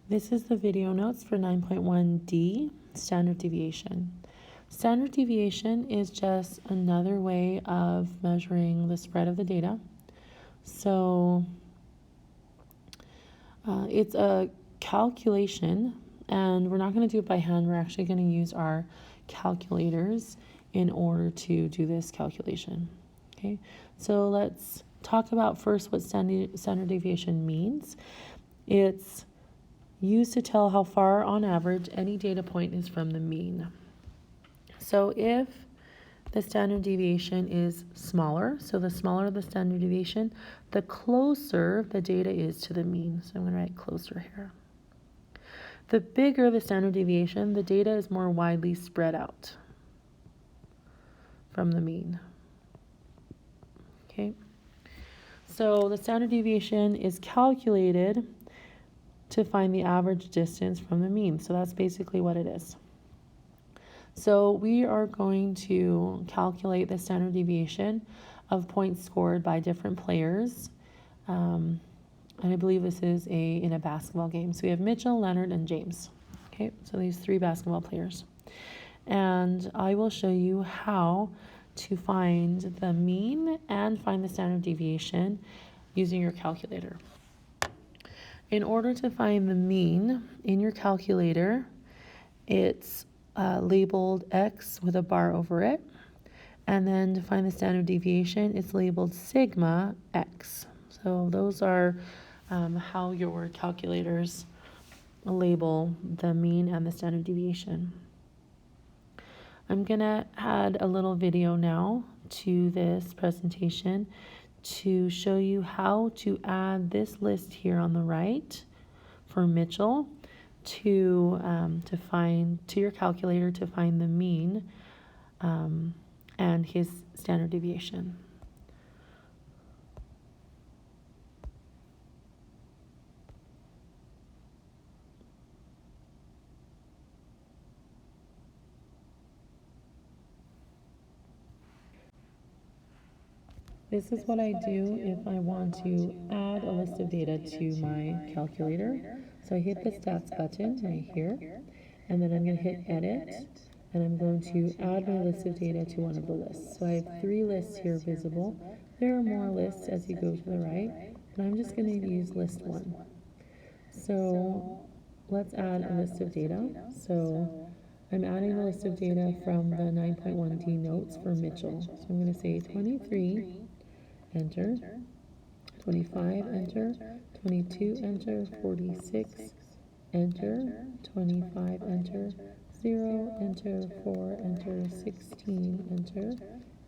This is the video notes for 9.1D, standard deviation. Standard deviation is just another way of measuring the spread of the data. So it's a calculation, and we're not going to do it by hand. We're actually going to use our calculators in order to do this calculation. Okay, so let's talk about first what standard deviation means. It's used to tell how far on average any data point is from the mean. So if the standard deviation is smaller, so the smaller the standard deviation, the closer the data is to the mean. So I'm going to write closer here. The bigger the standard deviation, the data is more widely spread out from the mean. Okay, so the standard deviation is calculated to find the average distance from the mean. So that's basically what it is. So we are going to calculate the standard deviation of points scored by different players. And I believe this is in a basketball game. So we have Mitchell, Leonard, and James. Okay, so these three basketball players. And I will show you how to find the mean and find the standard deviation using your calculator. In order to find the mean in your calculator, it's labeled X with a bar over it. And then to find the standard deviation, it's labeled sigma X. So those are how your calculators label the mean and the standard deviation. I'm going to add a little video now to this presentation to show you how to add this list here on the right for Mitchell to your calculator to find the mean and his standard deviation. This is what I do if I want to add a list of data to my calculator. So I hit the stats button right here, and then I'm going to hit edit, and I'm going to add my list of data to one of the lists. So I have 3 lists here visible. There are more lists as you go to the right, but I'm just going to use list 1. So let's add a list of data. So I'm adding a list of data from the 9.1D notes for Mitchell. So I'm going to say 23, enter, 25, enter, 22, enter, 46, enter, 25, enter, 0, enter, 4, enter, 16, enter,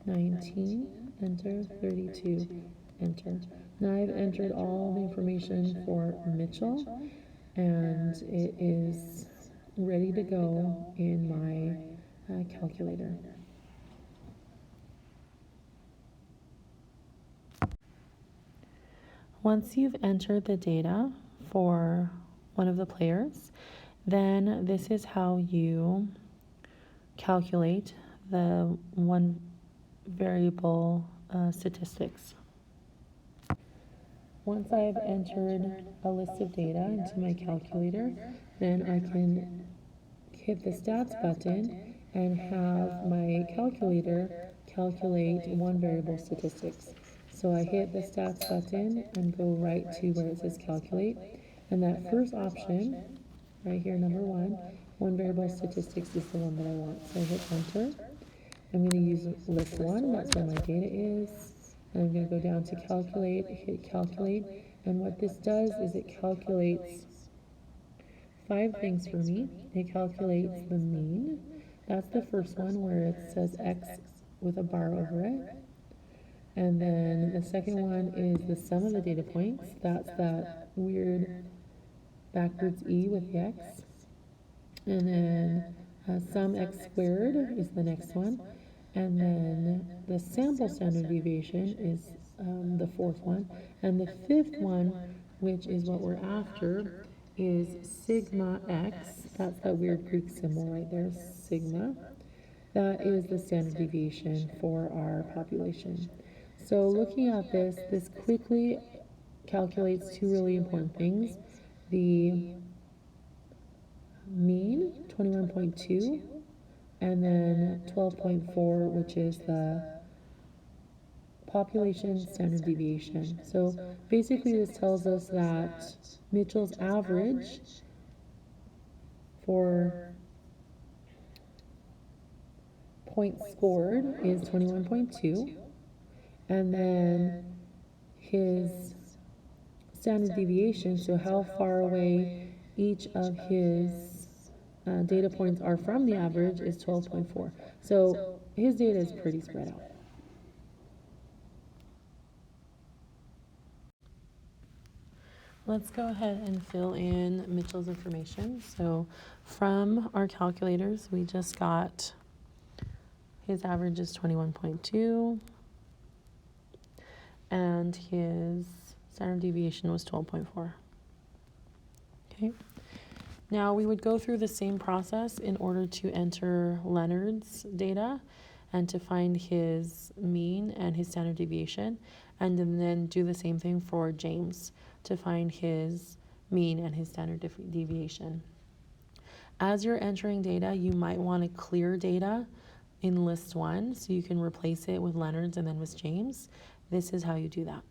19, enter, 32, enter. Now I've entered all the information for Mitchell, and it is ready to go in my calculator. Once you've entered the data for one of the players, then this is how you calculate the one variable statistics. Once I've entered a list of data into my calculator, then I can hit the stats button and have my calculator calculate one variable statistics. So I hit the stats button and go right to where it says calculate, and that first option right here, number 1, one variable statistics is the one that I want. So I hit enter. I'm going to use list 1, that's where my data is. And I'm going to go down to calculate, hit calculate, and what this does is it calculates 5 things for me. It calculates the mean. That's the first one where it says X with a bar over it. And then the second one is the sum of the data points. That's that weird backwards E with the X. And then sum X squared is the next one. And then the sample standard deviation is the 4th one. And the 5th one, which is what we're after, is sigma X. That's that weird Greek symbol right there, sigma. That is the standard deviation for our population. So looking at this quickly calculates 2 really important things. The mean, 21.2, and then 12.4, which is the population standard deviation. So basically this tells us that Mitchell's average for points scored is 21.2, and then his standard deviation, so how far away each of his data points are from the average, is 12.4. So his data is pretty spread out. Let's go ahead and fill in Mitchell's information. So from our calculators, we just got his average is 21.2, and his standard deviation was 12.4. Okay. Now we would go through the same process in order to enter Leonard's data and to find his mean and his standard deviation, and then do the same thing for James to find his mean and his standard deviation. As you're entering data, you might want to clear data in list 1 so you can replace it with Leonard's and then with James. This is how you do that.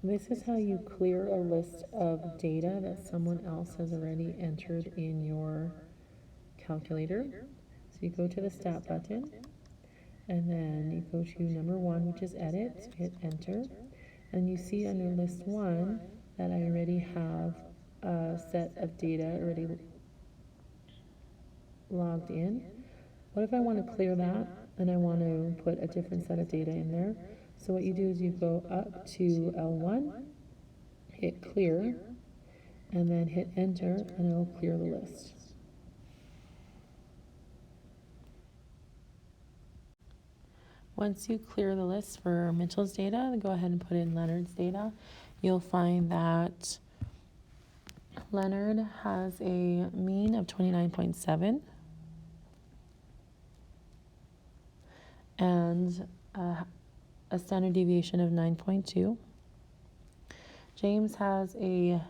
This is how you clear a list of data that someone else has already entered in your calculator. So you go to the Stat button, and then you go to number 1, which is Edit, hit Enter, and you see under list 1 that I already have a set of data already logged in. What if I want to clear that and I want to put a different set of data in there? So what you do is you go up to L1, hit Clear, and then hit Enter, and it'll clear the list. Once you clear the list for Mitchell's data, go ahead and put in Leonard's data. You'll find that Leonard has a mean of 29.7 and a standard deviation of 9.2. James has a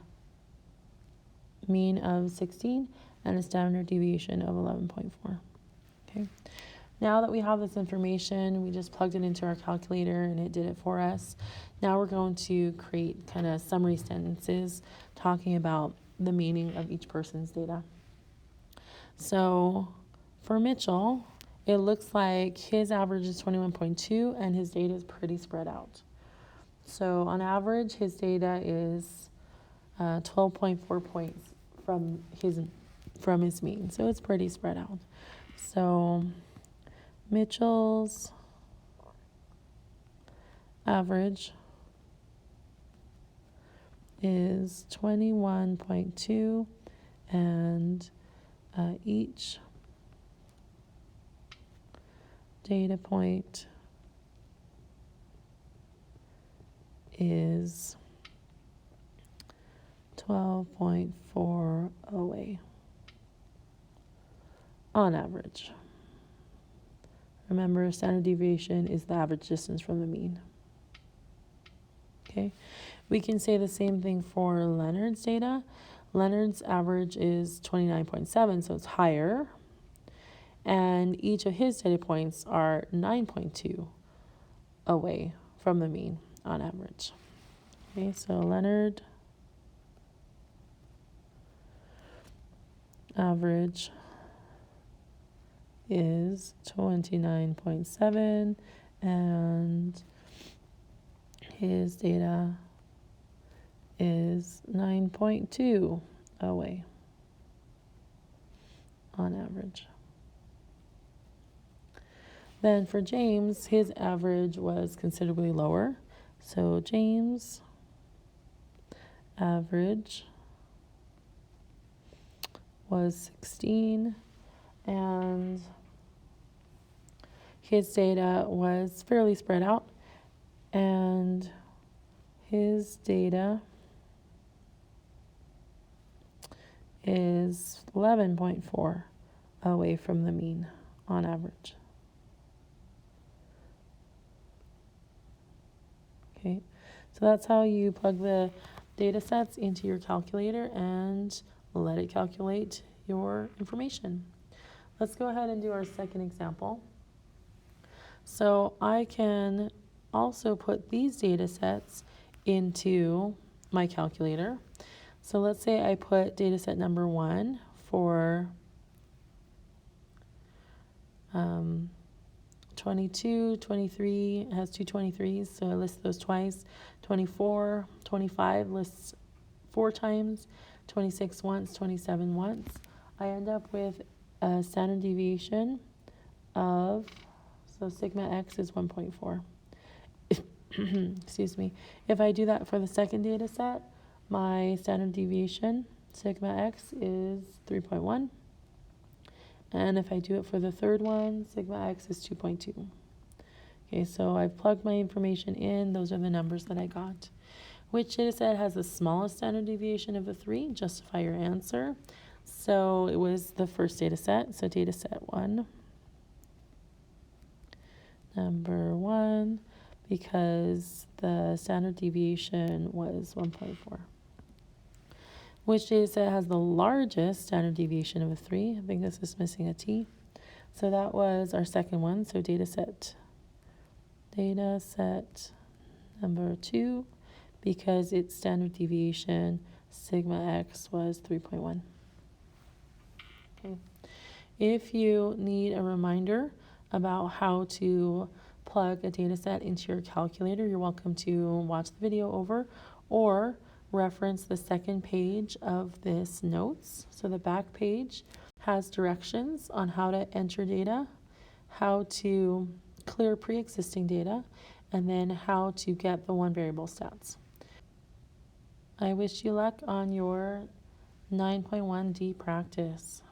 mean of 16 and a standard deviation of 11.4. Okay. Now that we have this information, we just plugged it into our calculator and it did it for us. Now we're going to create kind of summary sentences talking about the meaning of each person's data. So for Mitchell, it looks like his average is 21.2 and his data is pretty spread out. So on average, his data is 12.4 points from his mean. So it's pretty spread out. So Mitchell's average is 21.2, and each data point is 12.4 away on average. Remember, standard deviation is the average distance from the mean. Okay, we can say the same thing for Leonard's data. Leonard's average is 29.7, so it's higher. And each of his data points are 9.2 away from the mean on average. Okay, so Leonard average is 29.7 and his data is 9.2 away on average. Then for James, his average was considerably lower. So James' average was 16 and his data was fairly spread out, and his data is 11.4 away from the mean on average. Okay, so that's how you plug the data sets into your calculator and let it calculate your information. Let's go ahead and do our second example. So I can also put these data sets into my calculator. So let's say I put data set number 1 for 22, 23, it has two 23s, so I list those twice. 24, 25 lists 4 times, 26 once, 27 once. I end up with a standard deviation of, so sigma x is 1.4. Excuse me. If I do that for the second data set, my standard deviation, sigma x, is 3.1. And if I do it for the third one, sigma x is 2.2. Okay, so I've plugged my information in. Those are the numbers that I got. Which data set has the smallest standard deviation of the 3? Justify your answer. So it was the first data set. So data set 1. Number 1, because the standard deviation was 1.4. Which data set has the largest standard deviation of a 3? I think this is missing a T. So that was our second one. So data set number 2, because its standard deviation sigma x was 3.1. Okay. If you need a reminder about how to plug a data set into your calculator, you're welcome to watch the video over or reference the second page of this notes. So the back page has directions on how to enter data, how to clear pre-existing data, and then how to get the one variable stats. I wish you luck on your 9.1D practice.